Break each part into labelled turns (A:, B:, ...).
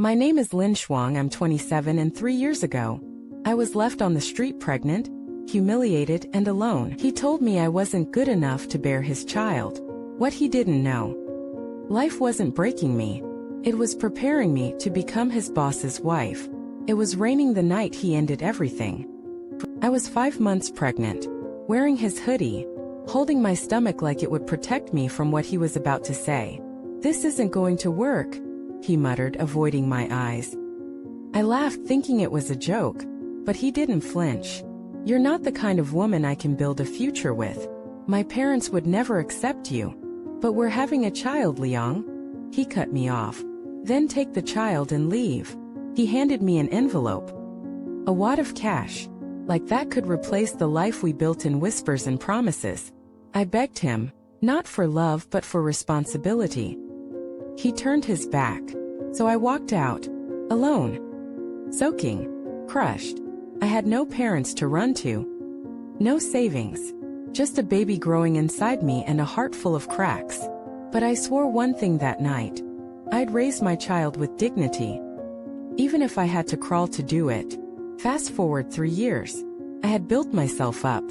A: My name is Lin Shuang. I'm 27 and 3 years ago, I was left on the street pregnant, humiliated and alone. He told me I wasn't good enough to bear his child. What he didn't know. Life wasn't breaking me. It was preparing me to become his boss's wife. It was raining the night he ended everything. I was 5 months pregnant, wearing his hoodie, holding my stomach like it would protect me from what he was about to say. This isn't going to work, he muttered, avoiding my eyes. I laughed, thinking it was a joke, but he didn't flinch. You're not the kind of woman I can build a future with. My parents would never accept you. But we're having a child, Liang. He cut me off. Then take the child and leave. He handed me an envelope. A wad of cash. Like that could replace the life we built in whispers and promises. I begged him, not for love but for responsibility. He turned his back. So I walked out, alone. Soaking. Crushed. I had no parents to run to. No savings. Just a baby growing inside me and a heart full of cracks. But I swore one thing that night. I'd raise my child with dignity. Even if I had to crawl to do it. Fast forward 3 years. I had built myself up.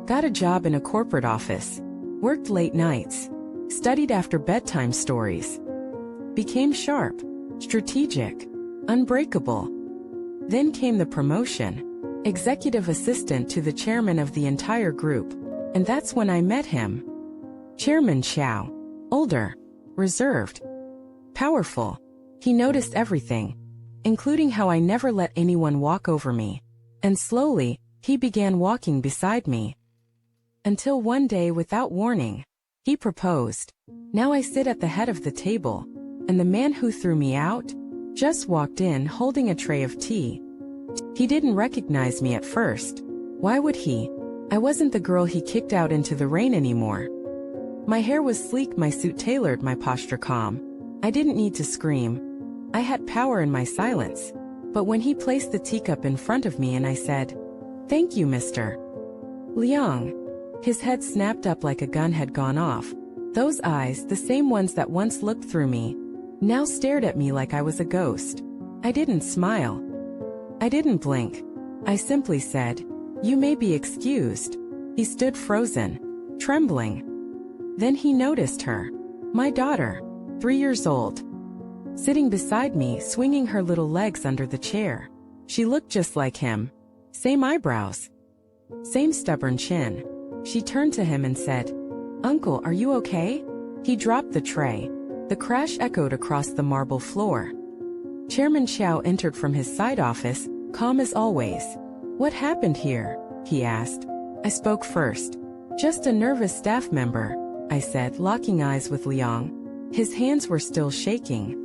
A: Got a job in a corporate office. Worked late nights. Studied after bedtime stories. Became sharp. Strategic. Unbreakable. Then came the promotion. Executive assistant to the chairman of the entire group. And that's when I met him. Chairman Xiao. Older. Reserved. Powerful. He noticed everything, including how I never let anyone walk over me. And slowly, he began walking beside me. Until one day, without warning, he proposed. Now I sit at the head of the table, and the man who threw me out just walked in holding a tray of tea. He didn't recognize me at first. Why would he? I wasn't the girl he kicked out into the rain anymore. My hair was sleek, my suit tailored, my posture calm. I didn't need to scream. I had power in my silence. But when he placed the teacup in front of me and I said, "Thank you, Mr. Liang," his head snapped up like a gun had gone off. Those eyes, the same ones that once looked through me, now stared at me like I was a ghost. I didn't smile. I didn't blink. I simply said, "You may be excused." He stood frozen, trembling. Then he noticed her. My daughter, 3 years old. Sitting beside me, swinging her little legs under the chair. She looked just like him. Same eyebrows. Same stubborn chin. She turned to him and said, "Uncle, are you okay?" He dropped the tray. The crash echoed across the marble floor. Chairman Xiao entered from his side office, calm as always. "What happened here?" he asked. I spoke first. "Just a nervous staff member," I said, locking eyes with Liang. His hands were still shaking.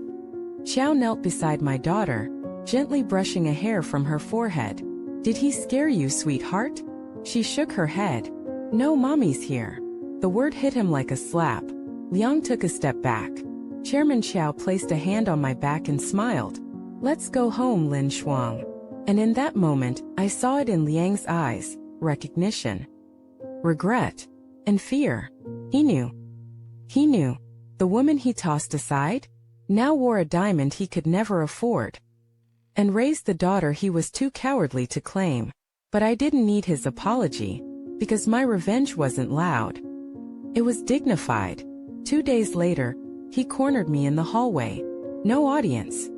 A: Xiao knelt beside my daughter, gently brushing a hair from her forehead. "Did he scare you, sweetheart?" She shook her head. "No, Mommy's here." The word hit him like a slap. Liang took a step back. Chairman Xiao placed a hand on my back and smiled. "Let's go home, Lin Shuang." And in that moment, I saw it in Liang's eyes, recognition, regret, and fear. He knew. He knew. The woman he tossed aside now wore a diamond he could never afford, and raised the daughter he was too cowardly to claim. But I didn't need his apology, because my revenge wasn't loud. It was dignified. 2 days later, he cornered me in the hallway. No audience.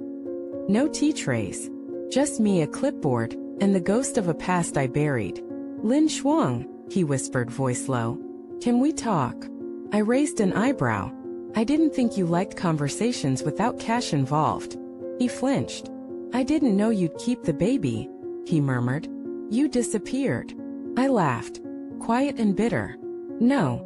A: No tea trays. Just me, a clipboard, and the ghost of a past I buried. "Lin Shuang," he whispered, voice low. "Can we talk?" I raised an eyebrow. "I didn't think you liked conversations without cash involved." He flinched. "I didn't know you'd keep the baby," he murmured. "You disappeared." I laughed, quiet and bitter. "No.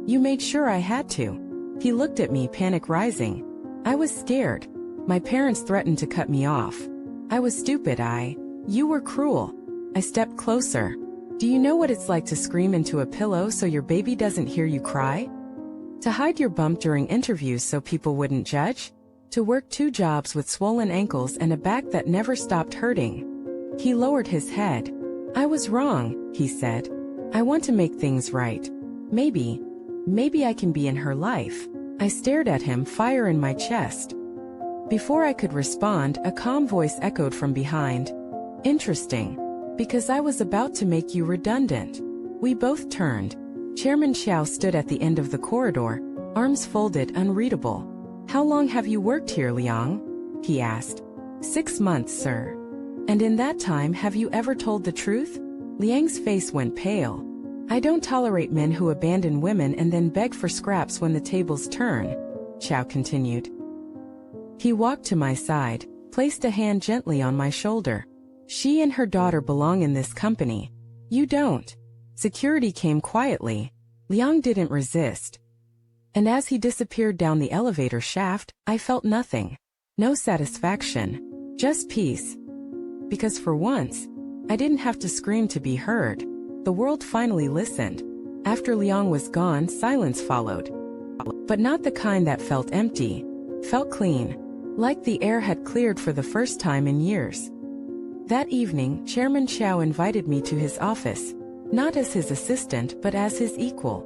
A: You made sure I had to." He looked at me, panic rising. I was scared. My parents threatened to cut me off. I was stupid. You were cruel. I stepped closer. "Do you know what it's like to scream into a pillow so your baby doesn't hear you cry? To hide your bump during interviews so people wouldn't judge? To work 2 jobs with swollen ankles and a back that never stopped hurting?" He lowered his head. "I was wrong," he said. "I want to make things right. Maybe I can be in her life." I stared at him, fire in my chest. Before I could respond, a calm voice echoed from behind. Interesting. Because I was about to make you redundant. We both turned. Chairman Chow stood at the end of the corridor, arms folded, unreadable. How long have you worked here, Liang? He asked. 6 months, sir. And in that time, have you ever told the truth? Liang's face went pale. I don't tolerate men who abandon women and then beg for scraps when the tables turn, Chow continued. He walked to my side, placed a hand gently on my shoulder. She and her daughter belong in this company. You don't. Security came quietly. Liang didn't resist. And as he disappeared down the elevator shaft, I felt nothing. No satisfaction. Just peace. Because for once, I didn't have to scream to be heard. The world finally listened. After Liang was gone, silence followed. But not the kind that felt empty. Felt clean. Like the air had cleared for the first time in years. That evening, Chairman Chow invited me to his office, not as his assistant but as his equal.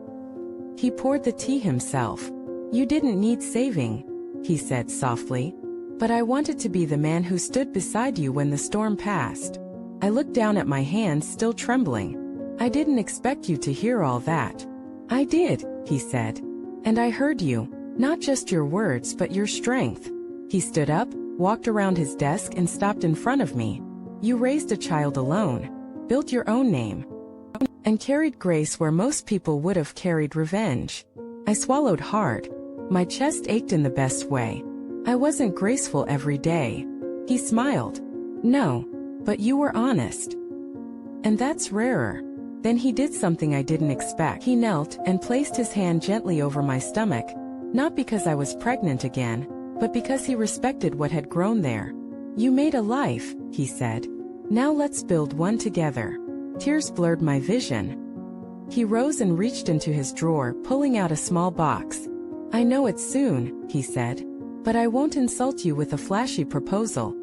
A: He poured the tea himself. You didn't need saving, he said softly. But I wanted to be the man who stood beside you when the storm passed. I looked down at my hands, still trembling. I didn't expect you to hear all that. I did, he said. And I heard you, not just your words but your strength. He stood up, walked around his desk and stopped in front of me. You raised a child alone, built your own name, and carried grace where most people would have carried revenge. I swallowed hard. My chest ached in the best way. I wasn't graceful every day. He smiled. No, but you were honest. And that's rarer. Then he did something I didn't expect. He knelt and placed his hand gently over my stomach, not because I was pregnant again, but because he respected what had grown there. You made a life, he said. Now let's build one together. Tears blurred my vision. He rose and reached into his drawer, pulling out a small box. I know it soon, he said. But I won't insult you with a flashy proposal.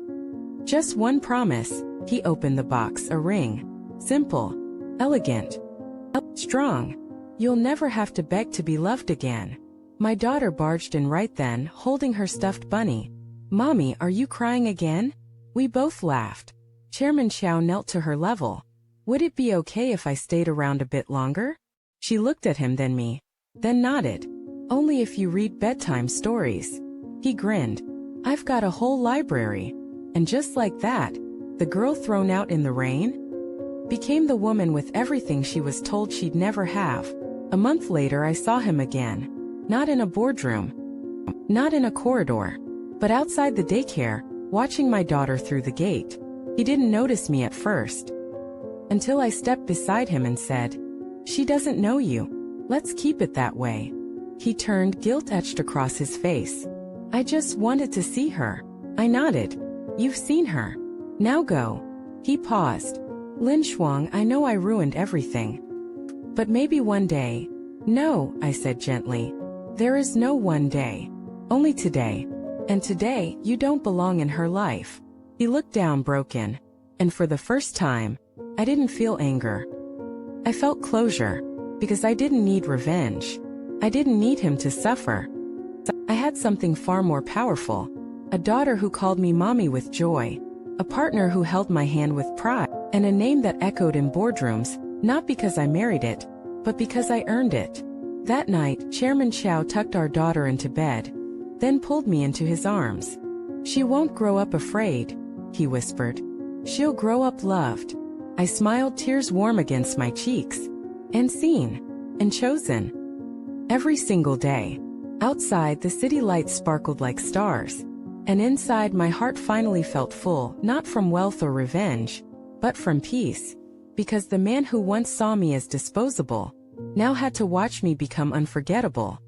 A: Just one promise. He opened the box, a ring. Simple. Elegant. Strong. You'll never have to beg to be loved again. My daughter barged in right then, holding her stuffed bunny. Mommy, are you crying again? We both laughed. Chairman Chow knelt to her level. Would it be okay if I stayed around a bit longer? She looked at him, then me. Then nodded. Only if you read bedtime stories. He grinned. I've got a whole library. And just like that, the girl thrown out in the rain became the woman with everything she was told she'd never have. A month later I saw him again. Not in a boardroom. Not in a corridor. But outside the daycare, watching my daughter through the gate. He didn't notice me at first. Until I stepped beside him and said, She doesn't know you. Let's keep it that way. He turned, guilt etched across his face. I just wanted to see her. I nodded. You've seen her. Now go. He paused. Lin Shuang, I know I ruined everything. But maybe one day. No, I said gently. There is no one day. Only today. And today, you don't belong in her life. He looked down, broken. And for the first time, I didn't feel anger. I felt closure. Because I didn't need revenge. I didn't need him to suffer. I had something far more powerful. A daughter who called me mommy with joy. A partner who held my hand with pride. And a name that echoed in boardrooms, not because I married it, but because I earned it. That night, Chairman Chow tucked our daughter into bed, then pulled me into his arms. She won't grow up afraid, he whispered. She'll grow up loved. I smiled, tears warm against my cheeks. And seen. And chosen. Every single day. Outside, the city lights sparkled like stars. And inside, my heart finally felt full, not from wealth or revenge, but from peace. Because the man who once saw me as disposable, now had to watch me become unforgettable.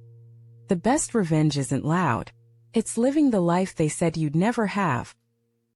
A: The best revenge isn't loud. It's living the life they said you'd never have,